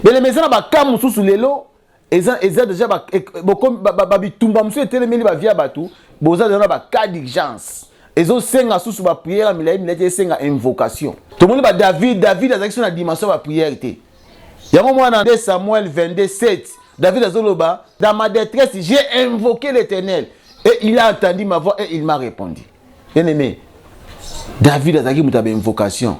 mais les maisons ba kam sous lelo eza déjà ba bitumba musu etelemeli ba via batu boza dans ba cas d'urgence ezo senga sous ba prière milai milai senga invocation tout le monde ba David azaki sur la dimension ba prière té yango mwana 2 Samuel 22:7 David azoloba dans ma détresse j'ai invoqué l'Éternel et il a entendu ma voix et il m'a répondu. Bien aimé, David azaki mutabe invocation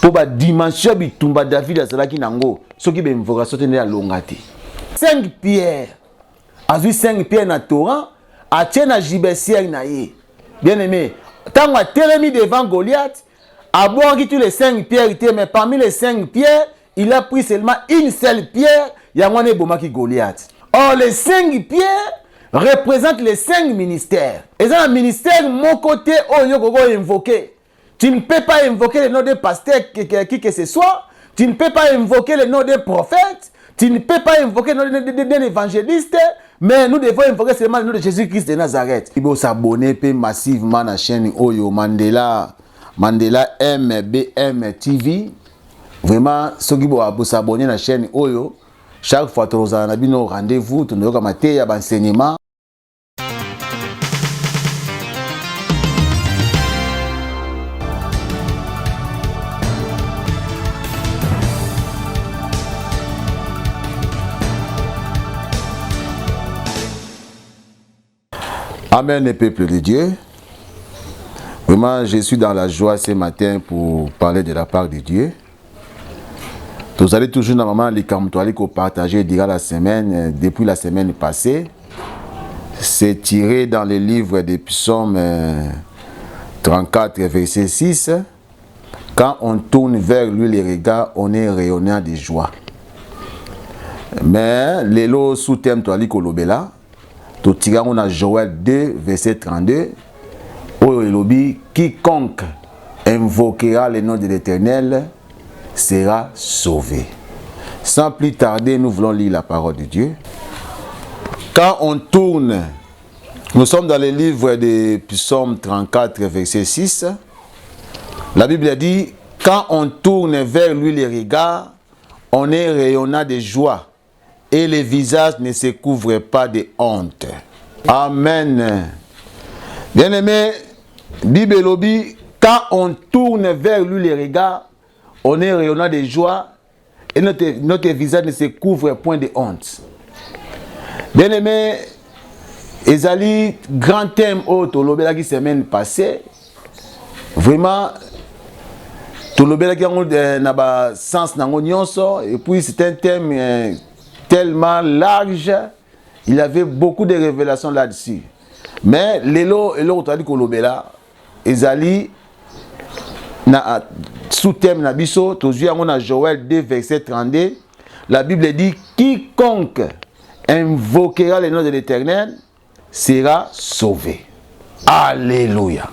pour ba dimension bitumba David azalaki nango soki be invocation tene ya longate 5 pierres azui 5 pierres na Torah a tient jibesière na ye. Bien aimé, tant a télémi devant Goliath a boire tous les 5 pierres mais parmi les 5 pierres il a pris seulement une seule pierre yangwane bomaki Goliath. Or les 5 pierres représentent les 5 ministères. Et ça, un ministère, mon côté, oh, yo gogo invoquer. Tu ne peux pas invoquer le nom de pasteur qui que ce soit. Tu ne peux pas invoquer le nom de prophète. Tu ne peux pas invoquer le nom d'un évangéliste. Mais nous devons invoquer seulement le nom de Jésus-Christ de Nazareth. Il faut s'abonner massivement à la chaîne Oyo Mandela MBM TV. Vraiment, ceux qui vont s'abonner à la chaîne Oyo, chaque fois que nous avons un rendez-vous, nous avons un enseignement. Amen, les peuples de Dieu. Vraiment, je suis dans la joie ce matin pour parler de la part de Dieu. Vous allez toujours normalement les camtoiles qu'on partageait durant la semaine, depuis la semaine passée. C'est tiré dans le livre des psaumes 34, verset 6. Quand on tourne vers lui les regards, on est rayonnant de joie. Mais les lots sous thème toali kolobela, tout tirant on a Joël 2, verset 32. Oh elobi, quiconque invoquera le nom de l'Éternel sera sauvé. Sans plus tarder, nous voulons lire la parole de Dieu. Quand on tourne, nous sommes dans le livre des psaumes 34, verset 6. La Bible dit, quand on tourne vers lui les regards, on est rayonnant de joie et les visages ne se couvrent pas de honte. Amen. Bien-aimé, Bible lobby, quand on tourne vers lui les regards, on est rayonnant de joie et notre visage ne se couvre point de honte. Bien-aimé, ezali grand thème au tolobela qui semaine passée. Vraiment, tolobela qui n'a pas sens nango nyonso et puis c'est un thème tellement large, il y avait beaucoup de révélations là-dessus. Mais l'élo tolobela kolobela ezali na sous-thème na biso tozu yango na Joël 2 verset 32 la Bible dit quiconque invoquera le nom de l'Éternel sera sauvé. Alléluia.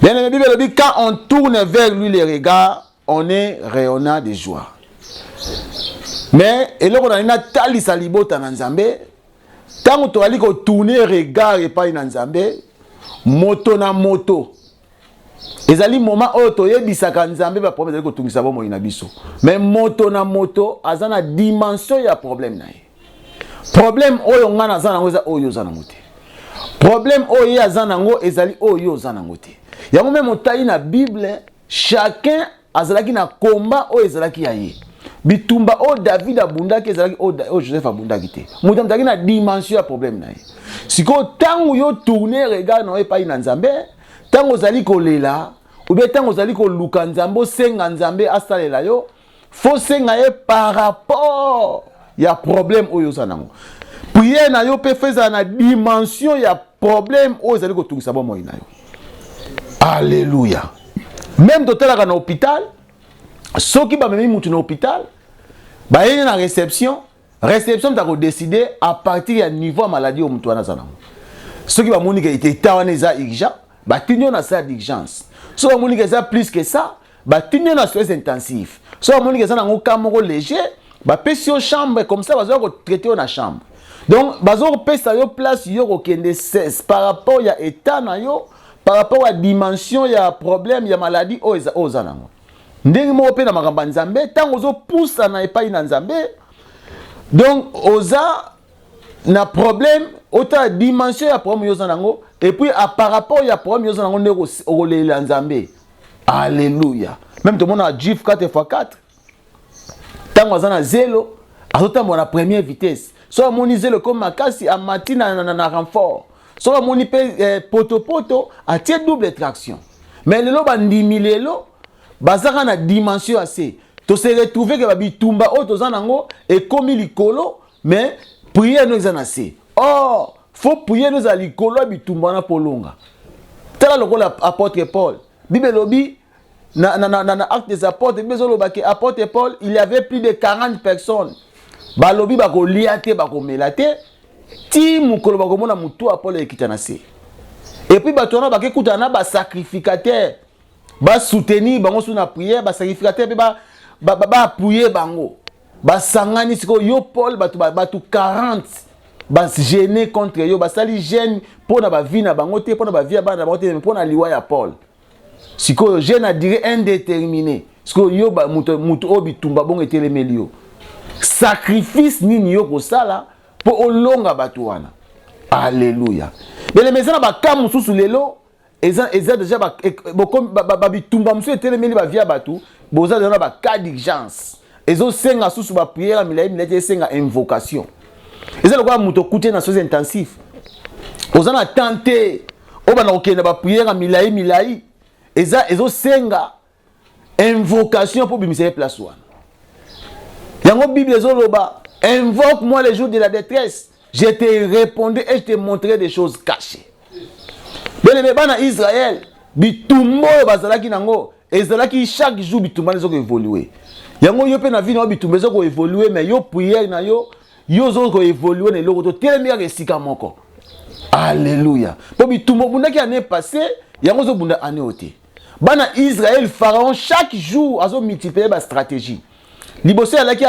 Bien la Bible dit quand on tourne vers lui les regards on est rayonnant de joie. Mais eloko na ina tali salibota na Nzambe tango to ali ko tourner regard et pas na Nzambe moto na moto ezali moment oyo toyebisaka Nzambe ba problème ezali kotungisa bomo ina biso mais moto na moto aza na dimension ya problème na ye problème oyo ngana aza nango eza oyo oza nango te problème oyo aza nango ezali oyo oza nango te yango même otai na Bible chacun azalaki na combat oyo ezalaki ya ye bitumba oyo David abundaki ezalaki oyo Joseph abundaki te moto amutaki na dimension ya problème na ye sikoyo ntango yo tourner regard na yo epai na Nzambe tango ozali kolela ou bien tango ozali koluka Nzambe osenga Nzambe asalela yo faut senga ye par rapport ya problème oyo oza nango prière na yo pe feza na dimension ya problème oyo ozali kotungisa bomoi na yo. Alléluia. Même totalaka na hôpital soki bamemi mutu na hôpital bayeni na réception tako décider à partir ya niveau ya maladie oyo mutu wana aza nango soki bamoni ke état wana eza urgent batinyo na salle d'urgence. So bamoni ke eza plus que ça, batinyo na soins intensifs. So bamoni ke eza nango ka moko léger, bapesi yo chambre comme ça bazo ko traiter yo na chambre. Donc bazo ko pesa yo place yo ko kende cesse par rapport ya état na yo, par rapport à dimension ya problème ya maladie oza nango. ndenge moko pe na makambo nzambe tant ozo poussa na epai na nzambe donc oza na problème autant dimension ya problème yoza nango et puis à par rapport ya problème yoza nango ndeko okolela nzambe. Alléluia. Même tout le monde a Jif 4x4 tant oza na zelo azotambola na première vitesse so amoni zelo comme makasi amati na renfort so amoni pe poto atie double traction mais lelo bandimi lelo bazaka na dimension assez to se retrouver que babitumba o toza nango et comme likolo mais prière nous en assez. Or faut prier nous à likolo bitumba na polonga tala lokola apôtre Paul Bible lobi na acte des apôtres bezo lobaki apôtre Paul il y avait plus de 40 personnes balobi bako liate bako melate ti mukolo bako mona mutu Paul ekitana se et puis batona bake kutana ba sacrificateur ba soutenir bango sous na prière ba sacrificateur pe ba appuyer bango ba sangani siko yo Paul batu 40 ba gêner contre yo ba sali gêne pona ba vie na bango te pona ba vie ba na bango te mais pona liwa ya Paul siko gêne a durée indéterminée siko yo ba mutu obitumba bongo etelemeli yo sacrifice nini yo kosala po olonga batu wana. Alléluia. Mais les maisons ba kamu susu lelo eza déjà ba bitumba musu etelemeli ba via batu boza dona ba cas d'urgence ezo senga susu ba prière milai senga invocation eza lokwa muto kuté na soins intensif oza na tenter obana okenda ba prière milai ezo senga invocation pour bimisa place wana. Yango Bible ezoloba invoque-moi les jours de la détresse, je te répondrai et je te montrerai des choses cachées. Beleme bana Israël bitumbo bazalaki nango ezalaki chaque jour bitumba ezoko évoluer. Yango yo pe na vie na bitumba ezoko évoluer mais yo prière na yo zoko évoluer na loko to telemia ke sika moko. Alléluia. Po bitumbo bundaki année passée yango zo bunda année oté. Bana Israël pharaon chaque jour azo multiplier ba stratégie. Liboso alaki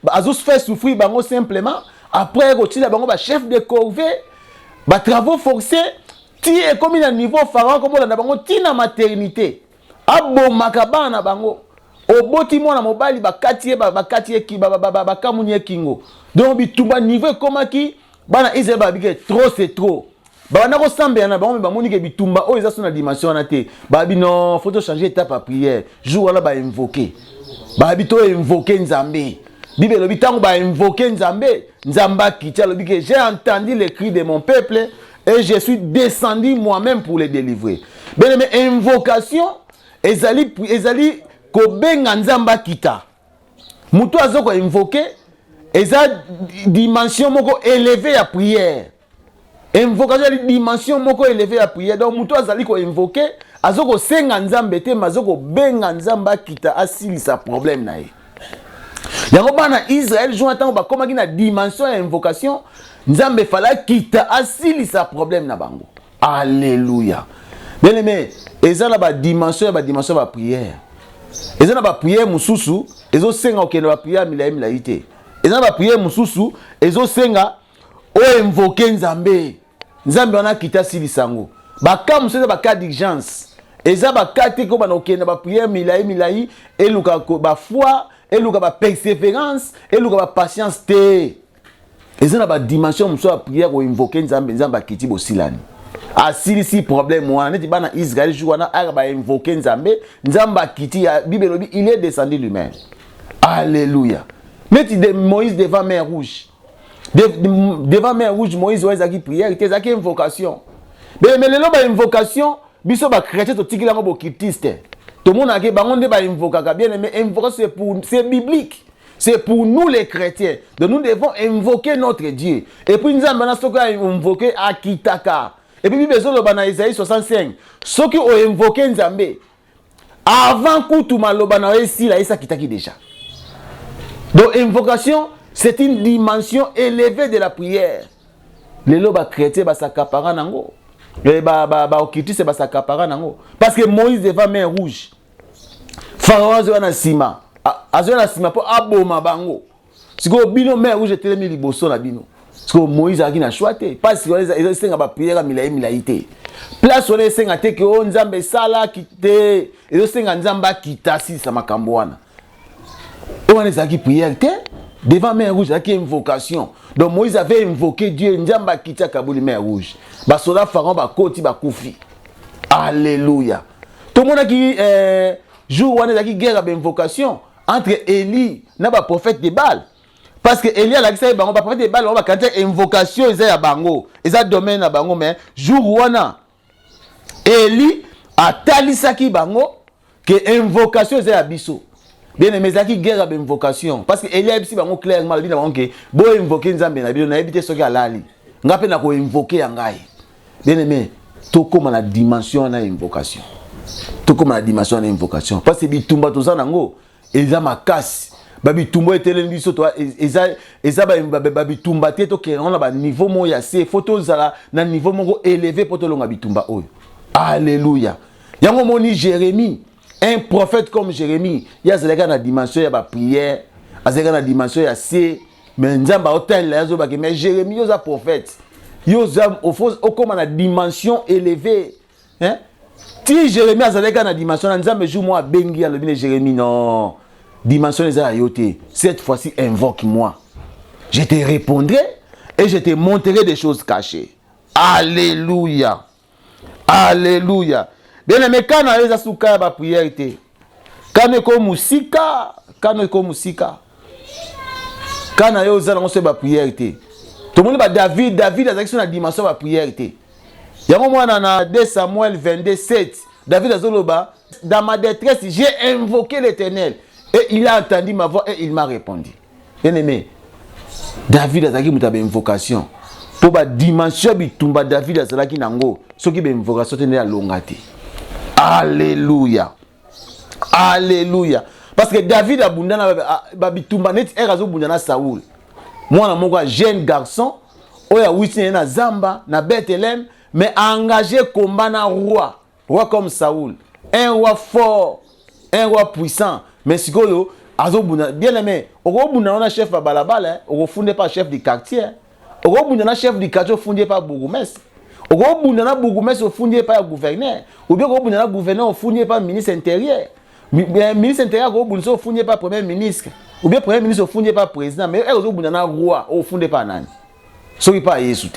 azo se faire souffrir bango simplement après rotila bango ba chef de corvée ba travaux forcés ti e comme na niveau pharaon comme na bango ti na maternité abomaka bana bango oboti mwana mobali bakati ki bakamunye kingo donc bitumba niveau komaki bana Israël babike trop c'est trop bana ko sambe na bango bamoni ke bitumba o eza na dimension na te babi non faut changer étape à prière jour wala ba invoquer babi to invoquer nzambe Bible lobi tango ba invoquer nzamba kiti lobi que j'ai entendu les cris de mon peuple et je suis descendu moi-même pour les délivrer. Bien mais invocation ezali ko benga nzamba kita mutu azoko invoquer eza dimension moko élevée ya prière. Invocation dimension moko élevée ya prière donc mutu azali ko invoquer azoko senga nzambe te mazoko benga nzamba kita asilisa problème na ye. Yango bana Israël jonathan ba komaki na dimension ya invocation nzambe fala kita asilisa problème na bango. Alléluia. Bien aimé, ezala ba dimension ba prière. Ezala ba prière mususu ezo senga okenda ba prière milai te. Ezala ba prière mususu ezo senga o invoquer nzambe wana kita asilisa ngo. Ba ka mususu ba cas d'urgence. Eza ba kate ko bana okenda ba prière milai eluka ko ba foi eluka ba persévérance eluka ba patience te. Eza na ba dimension muso a prière ko invoquer nzambe kiti bosilani. Asilisi problème wana neti bana Israël jouana ara ba invoquer nzambe kiti ya Bible lobi il est descendu lui-même. Alléluia. Neti de Moïse devant mer rouge. Devant mer rouge Moïse oza ki prière te zaki invocation. Mais lelo ba invocation biso ba chrétien to tikila ngo bokitiste. Tout le monde a dit que invoquer bien mais invoquer c'est biblique. C'est pour nous les chrétiens. Donc nous devons invoquer notre Dieu. Et puis nous avons invoqué Akitaka. Et puis besoin de Isaïe 65. Ceux qui ont invoqué Nzambe avant que tout malobana ici là ça kitaki déjà. Donc invocation c'est une dimension élevée de la prière. Les loba chrétiens ba sakapara nango. Okiti ba sakapara nango. Parce que Moïse devant mer rouge. Pharaon azo na sima po aboma bango. Siko bino mer rouge telemi liboso na bino. Parce que Moïse a dit choité. Parce que les gens ont prière milaïté. Place où les gens ont dit que on Nzambe sala kité. Les gens ont Nzamba kita si ça makamboana. On les a qui prière devant mer rouge, il y a une invocation. Donc Moïse avait invoqué Dieu, Nzamba kita kabouli mer rouge. Ba sola pharaon ba koti ba koufi. Alléluia. Tout le monde a qui jour où on a qui guerre avec invocation entre Élie et le prophète de Baal. Parce que Élie a la guerre avec le prophète de Baal, on va canter invocation et à bango, et ça domaine à bango, mais jour où on a Élie a talisaki bango que invocation et à biso. Bien aimé, ça qui guerre avec invocation. Parce que Élie a dit bango clairement, il dit que bon invoquer Nzambe na biso, na éviter ce qui a lali. Ngape na ko invoquer angai. Bien aimé, tout comme la dimension de l'invocation. Tout comme la dimension de l'invocation. Parce que bitumba to zanango, eza makasi. Ba bitumba etelen biso to eza ba bitumba te to ke on a ba niveau mo ya se photo zala na niveau mo élevé pour to longa bitumba oyo. Alléluia. Yango moni Jérémie, un prophète comme Jérémie, ya zeleka na dimension ya ba prière, azeka na dimension ya se, mais nzamba hotel la zo ba ke mais Jérémie yo za prophète. Yo za au comme na dimension élevée. Hein? Si Jérémie a zaleka na dimension nzambe jour moi bengi a le Jérémie non. Dimension les a yoté. Cette fois-ci invoque-moi. Je te répondrai et je te montrerai des choses cachées. Alléluia. Alléluia. Bien aimé, quand on a les asuka ba prière été. Quand on musika, quand on musika. Quand on a les asuka ba prière été. Tout le monde va David a une dimension de la prière. Il y a un moment dans 2 Samuel 22:7. David a dit, dans ma détresse, j'ai invoqué l'Éternel. Et il a entendu ma voix et il m'a répondu. Bien aimé, David a dit une invocation. Pour la dimension de David a dit qu'il ce qui est une invocation, c'est la longate. Alléluia. Alléluia. Parce que David a dit Saoul. Moi, je suis un jeune garçon, je suis un Zamba, na Bethléem, mais engagé comme un roi. Roi comme Saoul. Un roi fort, un roi puissant. Mais si vous bien aimé, on a chef à Balabal, on ne fonde pas chef du quartier. On a chef du quartier, on ne fonde pas bourgmestre. On a bourgmestre, on ne fonde pas gouverneur. Ou bien on a gouverneur, on ne fonde pas ministre intérieur. Ministre intérieur, on ne fonde pas premier ministre. Ou bien premier ministre, on ne fonde pas président. Mais on a roi, on ne fonde pas nani. Ce n'est pas Jésus.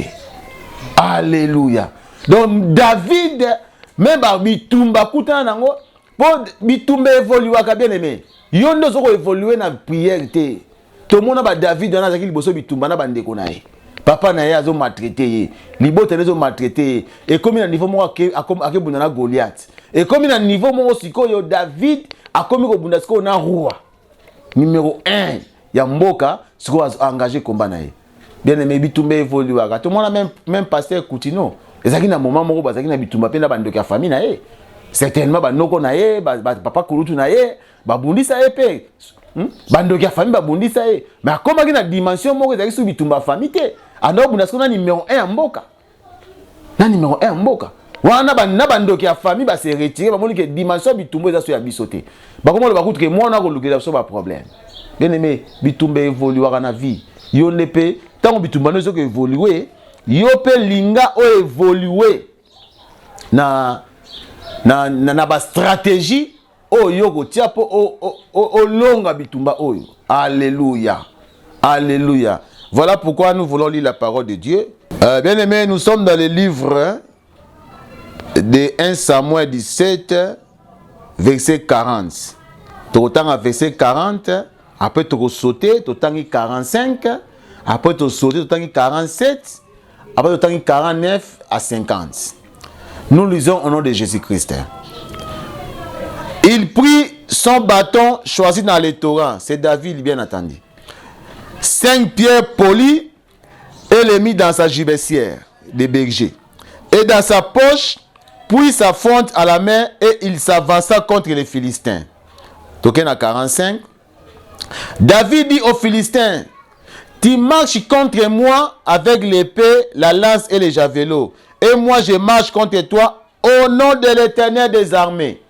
Alléluia. Donc David, même Bitumba Koutan nango, pour Bitumba évoluer à bien aimé. Yondo zoko évoluer na prière te. Tout le monde a David dans la zaki liboso Bitumba na bande konae. Papa na ye azo maltraité. Libote lezo maltraité. Et comme il a niveau mo ake bundana Goliath. Et comme il a niveau mo sikoyo David a comme ko bunda siko na roi. Numéro 1 ya mboka siko engagé combat na ye. Bien aimé Bitumba évoluer à tout le monde a même pasteur Coutinho. Ezaki na moment moko bazaki na Bitumba pe na bande ka famille na ye. Certainement banoko na ye, papa Kulutu na ye, babundisa ye pe. Bandoki ya famille babundisa ye. Mais comment que na dimension moko ezaki sou Bitumba famille te. Ando bundasa na numéro 1 mboka. Na numéro 1 mboka. Wana na bandoki ya famille ba se retirer, ba moni que dimension Bitumba eza sou ya bisoté. Ba komo ba kutu que moi na ko lukela so ba problème. Bien aimé, Bitumba évoluer na vie. Yo ne pe tant Bitumba no so que évoluer, yo pe linga o évoluer. Na ba stratégie oyo ko tia po o longa Bitumba oyo. Alléluia. Alléluia. Voilà pourquoi nous voulons lire la parole de Dieu. Bien aimé, nous sommes dans le livre de 1 Samuel 17 verset 40. Autant à verset 40, après tu sauter, autant 45, après tu sauter, autant 47, après autant 49 à 50. Nous lisons au nom de Jésus-Christ. Il prit son bâton choisi dans les torrents. C'est David, bien entendu. 5 pierres polies et les mit dans sa gibecière de berger. Et dans sa poche, puis sa fonte à la main et il s'avança contre les Philistins. Token à 45. David dit aux Philistins, tu marches contre moi avec l'épée, la lance et les javelots. Et moi je marche contre toi au nom de l'Éternel des armées.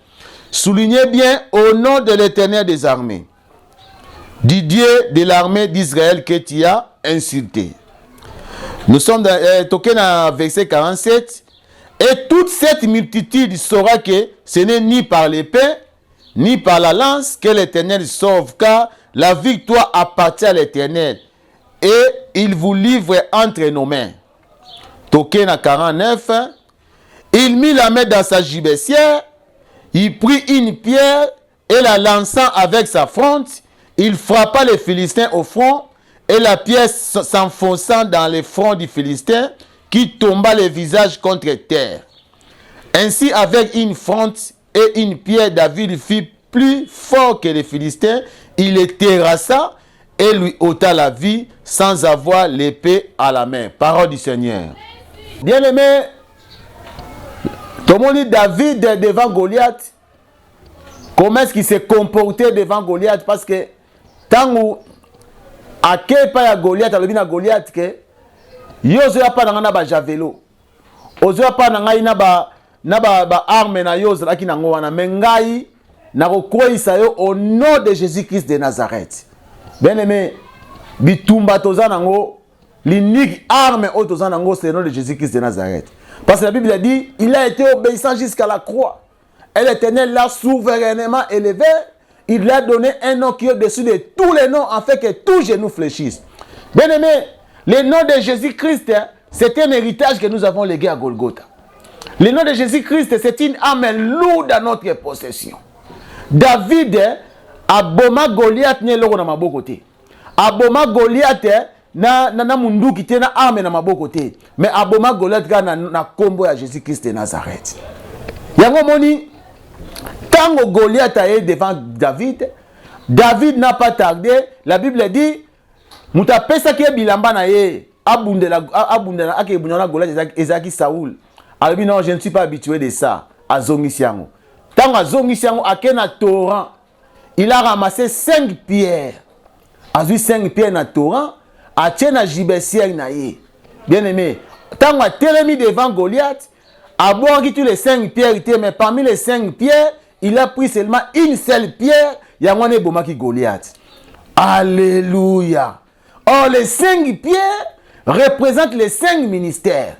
Soulignez bien au nom de l'Éternel des armées. Du Dieu de l'armée d'Israël que tu as insulté. Nous sommes dans verset 47. Et toute cette multitude saura que ce n'est ni par l'épée, ni par la lance que l'Éternel sauve, car la victoire appartient à l'Éternel. Et il vous livre entre nos mains. Token à 49. Il mit la main dans sa gibecière, il prit une pierre et la lançant avec sa fronte, il frappa les Philistins au front, et la pierre s'enfonçant dans le front du Philistin, qui tomba le visage contre terre. Ainsi, avec une fronte et une pierre, David fit plus fort que les Philistins, il les terrassa et lui ôta la vie sans avoir l'épée à la main. Parole du Seigneur. Bien-aimé, tout le monde dit David devant Goliath. Comment est-ce qu'il s'est comporté devant Goliath? Parce que tant où à quel pas Goliath, alors bien Goliath que yozo ya pas dans na javelot. Ozo ya pas dans na ba arme na yozo la ki na ngwana mengai na kokoisa yo au nom de Jésus-Christ de Nazareth. Bien-aimé, bitumba tozana ngo l'unique arme au tozana ngo c'est le nom de Jésus-Christ de Nazareth. Parce que la Bible a dit, il a été obéissant jusqu'à la croix. Et l'Éternel l'a souverainement élevé. Il lui a donné un nom qui est au-dessus de tous les noms, afin que tous genou fléchissent. Bien aimé, le nom de Jésus-Christ, c'est un héritage que nous avons légué à Golgotha. Le nom de Jésus-Christ, c'est une âme lourde à notre possession. David, aboma Goliath, n'est l'eau dans ma beau côté. Aboma Goliath, na mundu qui na arme na maboko te, mais aboma Goliath na combo ya Jésus-Christ de Nazareth. Yango moni tango Goliath est devant David, David n'a pas tardé. La Bible dit muta pesa ke bilamba na ye abundela ake bunyana Goliath ezaki Saoul. Alors non, je ne suis pas habitué de ça. Azongisiango. Tango azongisiango akena torrent, il a ramassé 5 pierres. Azui 5 pierres na torrent. A tient gibecière na ye. Bien aimé, tant a télémi devant Goliath, a boire tous les 5 pierres, mais parmi les 5 pierres, il a pris seulement une seule pierre, il y a un bomaki Goliath. Alléluia. Or, les 5 pierres représentent les 5 ministères.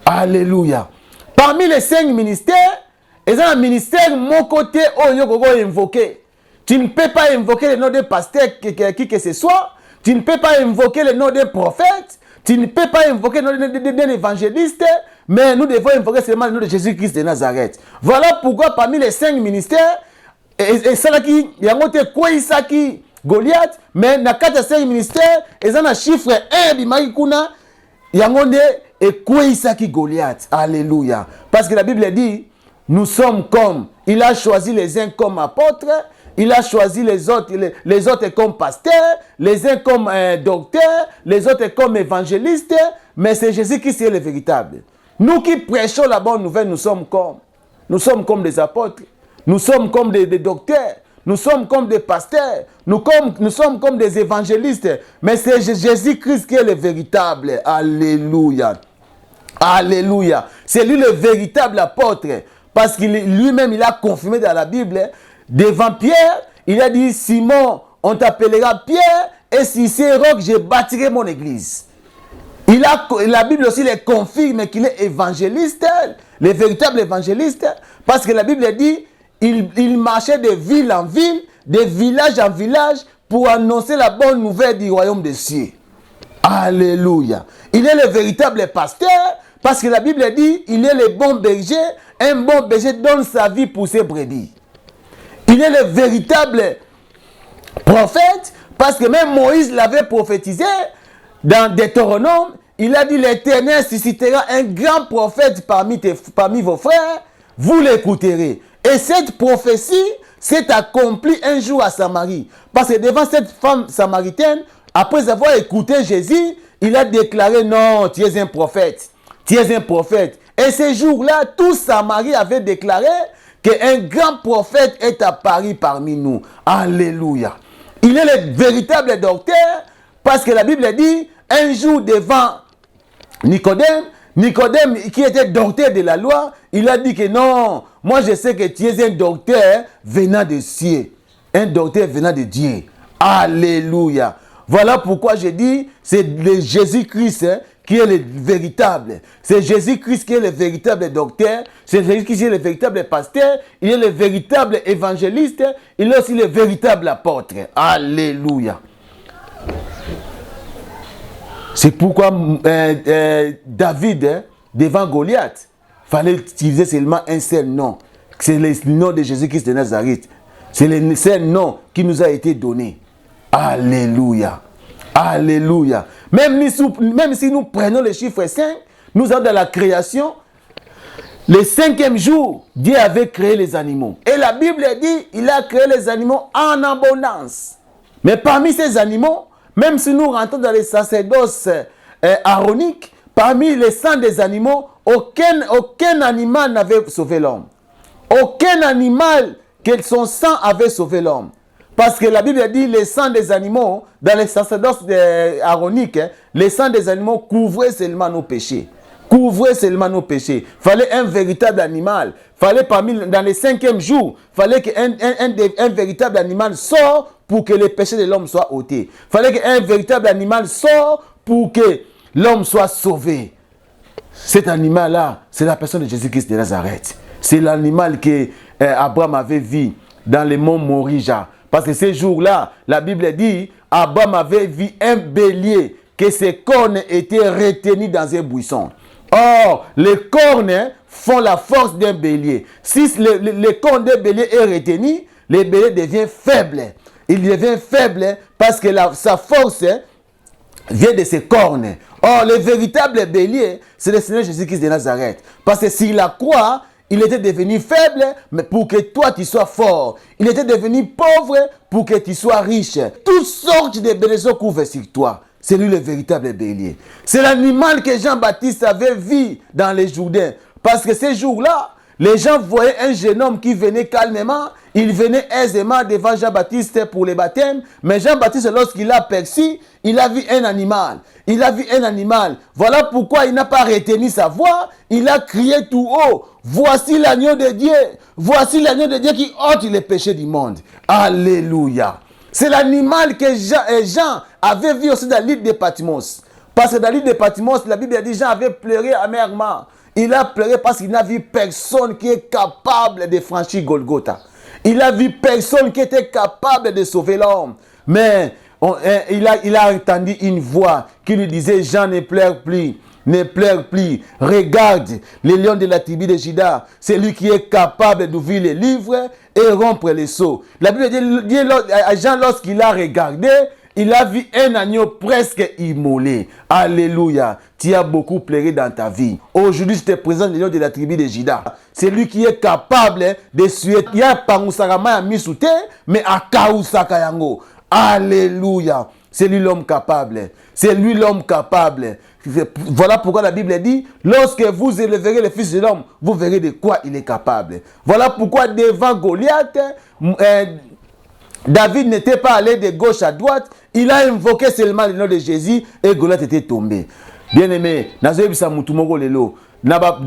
Alléluia. Parmi les 5 ministères, il y a un ministère, mon côté, oh, yo invoqué. Tu ne peux pas invoquer le nom de pasteur qui que ce soit. Tu ne peux pas invoquer le nom d'un prophète, tu ne peux pas invoquer le nom d'un évangéliste, mais nous devons invoquer seulement le nom de Jésus-Christ de Nazareth. Voilà pourquoi parmi les 5 ministères, et ça qui y a monté quoi Isaki Goliath, mais dans 4-5 ministères, ils ont un chiffre 1 bimaikuna, y a monté et quoi Isaki Goliath. Alléluia. Parce que la Bible dit, nous sommes comme, il a choisi les uns comme apôtres. Il a choisi les autres comme pasteurs, les uns comme docteurs, les autres comme évangélistes, mais c'est Jésus qui est le véritable. Nous qui prêchons la bonne nouvelle, nous sommes comme des apôtres, nous sommes comme des docteurs, nous sommes comme des pasteurs, nous sommes comme des évangélistes, mais c'est Jésus-Christ qui est le véritable. Alléluia. Alléluia. C'est lui le véritable apôtre, parce qu'il lui-même, il a confirmé dans la Bible. Devant Pierre, il a dit, Simon, on t'appellera Pierre, et si c'est roc, je bâtirai mon église. La Bible aussi le confirme qu'il est évangéliste, le véritable évangéliste, parce que la Bible dit, il marchait de ville en ville, de village en village, pour annoncer la bonne nouvelle du royaume des cieux. Alléluia. Il est le véritable pasteur, parce que la Bible dit, il est le bon berger, un bon berger donne sa vie pour ses brebis. Il est le véritable prophète, parce que même Moïse l'avait prophétisé dans Deutéronome. Il a dit, l'Éternel suscitera un grand prophète parmi vos frères, vous l'écouterez. Et cette prophétie s'est accomplie un jour à Samarie. Parce que devant cette femme samaritaine, après avoir écouté Jésus, il a déclaré, non, tu es un prophète. Tu es un prophète. Et ce jour-là, tout Samarie avait déclaré qu'un grand prophète est apparu parmi nous. Alléluia. Il est le véritable docteur, parce que la Bible dit, un jour devant Nicodème qui était docteur de la loi, il a dit que non, moi je sais que tu es un docteur venant de cieux, un docteur venant de Dieu. Alléluia. Voilà pourquoi je dis, c'est Jésus-Christ qui est le véritable. C'est Jésus-Christ qui est le véritable docteur. C'est Jésus-Christ qui est le véritable pasteur. Il est le véritable évangéliste. Il est aussi le véritable apôtre. Alléluia. C'est pourquoi David, devant Goliath, fallait utiliser seulement un seul nom. C'est le nom de Jésus-Christ de Nazareth. C'est le seul nom qui nous a été donné. Alléluia. Alléluia. Même si nous prenons le chiffre 5, nous avons dans la création, le 5e jour, Dieu avait créé les animaux. Et la Bible dit, il a créé les animaux en abondance. Mais parmi ces animaux, même si nous rentrons dans les sacerdoces aaroniques, parmi les sangs des animaux, aucun animal n'avait sauvé l'homme. Aucun animal que son sang avait sauvé l'homme. Parce que la Bible dit les sangs des animaux, dans les sacerdoces aaroniques, les sangs des animaux couvraient seulement nos péchés. Couvraient seulement nos péchés. Il fallait un véritable animal. Fallait dans les 5e jours, il fallait qu'un véritable animal sorte pour que les péchés de l'homme soient ôtés. Il fallait qu'un véritable animal sorte pour que l'homme soit sauvé. Cet animal-là, c'est la personne de Jésus-Christ de Nazareth. C'est l'animal que Abraham avait vu dans le mont Morija. Parce que ces jours-là, la Bible dit, Abraham avait vu un bélier, que ses cornes étaient retenues dans un buisson. Or, les cornes font la force d'un bélier. Si les cornes d'un bélier est retenu, le bélier devient faible. Il devient faible parce que sa force vient de ses cornes. Or, le véritable bélier, c'est le Seigneur Jésus-Christ de Nazareth. Parce que s'il la croit, il était devenu faible, mais pour que toi tu sois fort. Il était devenu pauvre pour que tu sois riche. Toutes sortes de bénédictions couvrent sur toi. C'est lui le véritable bélier. C'est l'animal que Jean-Baptiste avait vu dans les Jourdains. Parce que ces jours-là, les gens voyaient un jeune homme qui venait calmement. Il venait aisément devant Jean-Baptiste pour le baptême. Mais Jean-Baptiste, lorsqu'il a aperçu, il a vu un animal. Il a vu un animal. Voilà pourquoi il n'a pas retenu sa voix. Il a crié tout haut. Voici l'agneau de Dieu. Voici l'agneau de Dieu qui ôte les péchés du monde. Alléluia. C'est l'animal que Jean avait vu aussi dans l'île de Patmos. Parce que dans l'île de Patmos, la Bible dit Jean avait pleuré amèrement. Il a pleuré parce qu'il n'a vu personne qui est capable de franchir Golgotha. Il a vu personne qui était capable de sauver l'homme. Mais il a entendu une voix qui lui disait, Jean, ne pleure plus. Ne pleure plus. Regarde, le lion de la tribu de Juda, c'est lui qui est capable d'ouvrir les livres et rompre les sceaux. La Bible dit Jean, lorsqu'il a regardé, il a vu un agneau presque immolé. Alléluia. Tu as beaucoup pleuré dans ta vie. Aujourd'hui, je te présente le lion de la tribu de Juda. C'est lui qui est capable de suer. Il y a Pangusakama à Misute, mais à Kausakayango. Alléluia. C'est lui l'homme capable. C'est lui l'homme capable. Voilà pourquoi la Bible dit, lorsque vous élèverez le Fils de l'homme, vous verrez de quoi il est capable. Voilà pourquoi devant Goliath, David n'était pas allé de gauche à droite. Il a invoqué seulement le nom de Jésus et Goliath était tombé. Bien aimé, Nazoebisa Mutumoko Lelo.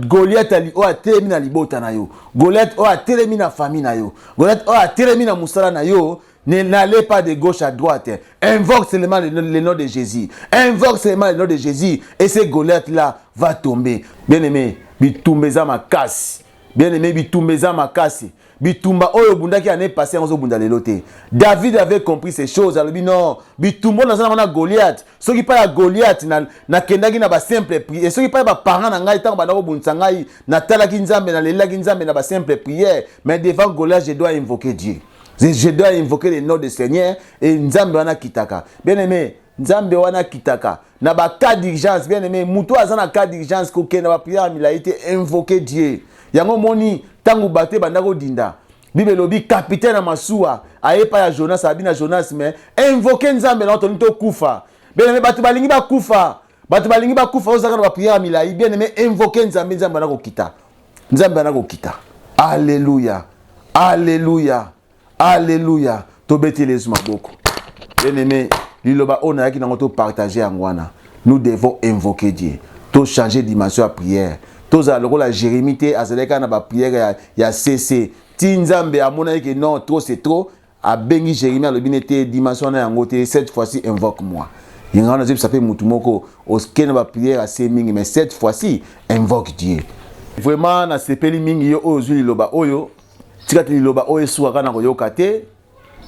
Goliath a telemi na libota na yo. Goliath a telemi na famille na yo. Goliath a telemi na musala na yo. N'allez pas de gauche à droite. Invoque seulement le nom de Jésus. Invoque seulement le nom de Jésus. Et ce Goliath-là va tomber. Bien aimé, bitumbeza makasi. Bien aimé, bitumbeza makasi. Bitumba oyo bundaki ane passé en bunda lelote. David avait compris ces choses. Alors non, bitumbo na Goliath. Ce qui pas Goliath na kendaki na ba simple prière. Ce qui pas ba parents na ngai tant ba na bunza ngai na talaki nzambe na lelaki nzambe na ba simple prière. Mais devant Goliath, je dois invoquer Dieu. Je dois invoquer le nom du Seigneur et nzambe wana kitaka. Bien aimé, nzambe wana kitaka. Na ba cas d'urgence, bien aimé, muto azana cas d'urgence ko kena ba prière il a été invoqué Dieu. Yango moni tangu bate bandako dinda. Bible lobi capitaine Masua ayepa ya Jonas abina Jonas mais invoquer nzambe na tonito kufa. Bien aimé batu balingi ba kufa. Batu balingi ba kufa ozaka na ba prière milai. Bien aimé invoquer nzambe na ko kita. Nzambe na ko kita. Alléluia. Alléluia. Alléluia. Tobeti les maboko. Bien aimé, liloba ona yaki nango to partager angwana. Nous devons invoquer Dieu. To changer dimension à prière. To za loko la Jérémie te azaleka na ba prière ya CC. Ti nzambe amona yeke non trop c'est trop. A bengi Jérémie alobine te dimension na yango te cette fois-ci invoque-moi. Yinga na ça fait mutumoko au skene ba prière assez mingi mais cette fois-ci invoque Dieu. Vraiment na sepeli mingi yo ozuli loba oyo tika te loba oyo suka na koyoka te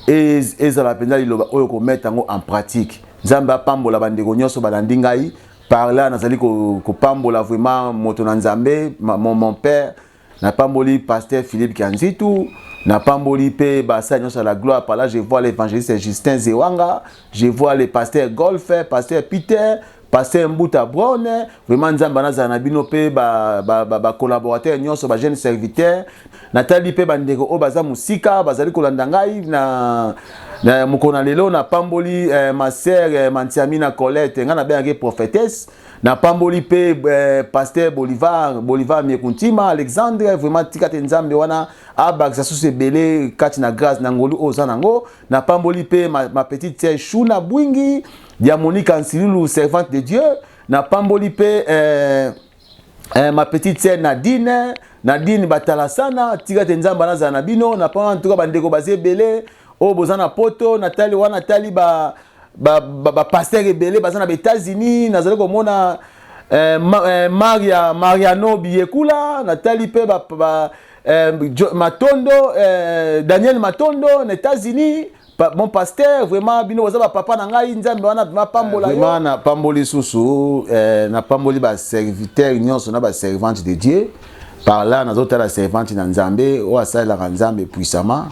ezala penza loba oyo ko mettre en pratique. Nzamba pambola bandeko nyonso balandi ngai par là nazali ko pambola vraiment moto na Nzambe mon père na pamboli pasteur Philippe Kanzitu na pamboli pe basa nyonso la gloire. Par là je vois l'évangéliste Justin Zewanga, je vois le pasteur Golf, pasteur Peter, pasteur Mbuta Brown, vraiment Nzamba na bino pe ba collaborateur nyonso ba jeune serviteur natali pe bandeko o baza musika bazali kolanda ngai na mukona lelo na pamboli ma sœur Mantiamina Colette nga na benga prophétesse na pamboli pe pasteur Bolivar Miekuntima Alexandre vraiment tikate Nzambe wana abakisa sous belé kati na grâce na ngolu ozanango na pamboli pe ma petite sœur Shuna Bwingi Diamonique Ansilulu servante de Dieu na pamboli pe ma petite sœur Nadine Batalasana tikate Nzamba na zanabino na pamboli tuka bandeko bazé belé o bozana poto Nathalie wana Nathalie ba pasteur ebele bazana ba États-Unis nazali komona Mariano Biekula Nathalie pe Matondo Daniel Matondo na États-Unis mon pasteur vraiment bino bazaba papa na ngai Nzambe wana ma pambola yo vraiment na pamboli susu na pamboli ba serviteur nyonso na ba servante de Dieu. Par là, nous avons la servante dans Nzambe, ou à ça la Nzambe puissamment,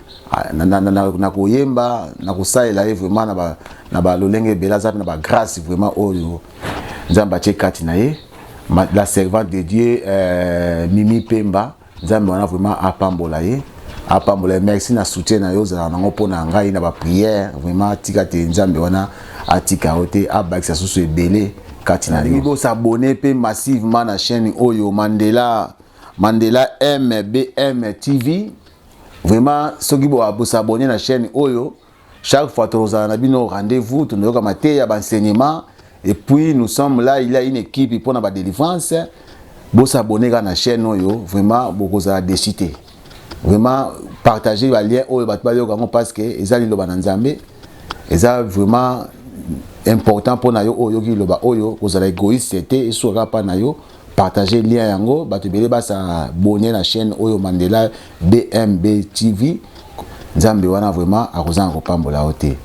na koyemba, na kosa la vraiment na ba lolenge belaza na ba grâce vraiment au Nzamba tchekati na ye, la servante de Dieu Mimi Pemba, Nzambe wana vraiment apambola ye, apambola merci na soutien na yo za na ngopona ngai na ba prière vraiment tikate Nzambe wana atika ote abakisa susu ebele kati na yo. Bo s'abonner pe massivement na chaîne Oyo Mandela MBM TV. Vraiment, ceux qui vont s'abonner à la chaîne Oyo, chaque fois que nous avons rendez-vous, nous avons un enseignement. Et puis, nous sommes là, il y a une équipe pour la délivrance. Vous s'abonner à la chaîne Oyo, vraiment, vous avez décidé. Vraiment, partager les liens Oyo, parce que les alliés de vraiment important pour nous Oyo, vous avez égoïste, c'était et sera pas nayo. Partager le lien yango batubele basa abonner la chaîne Oyo Mandela BMB TV Nzambe wana vraiment akozanga kopambola ote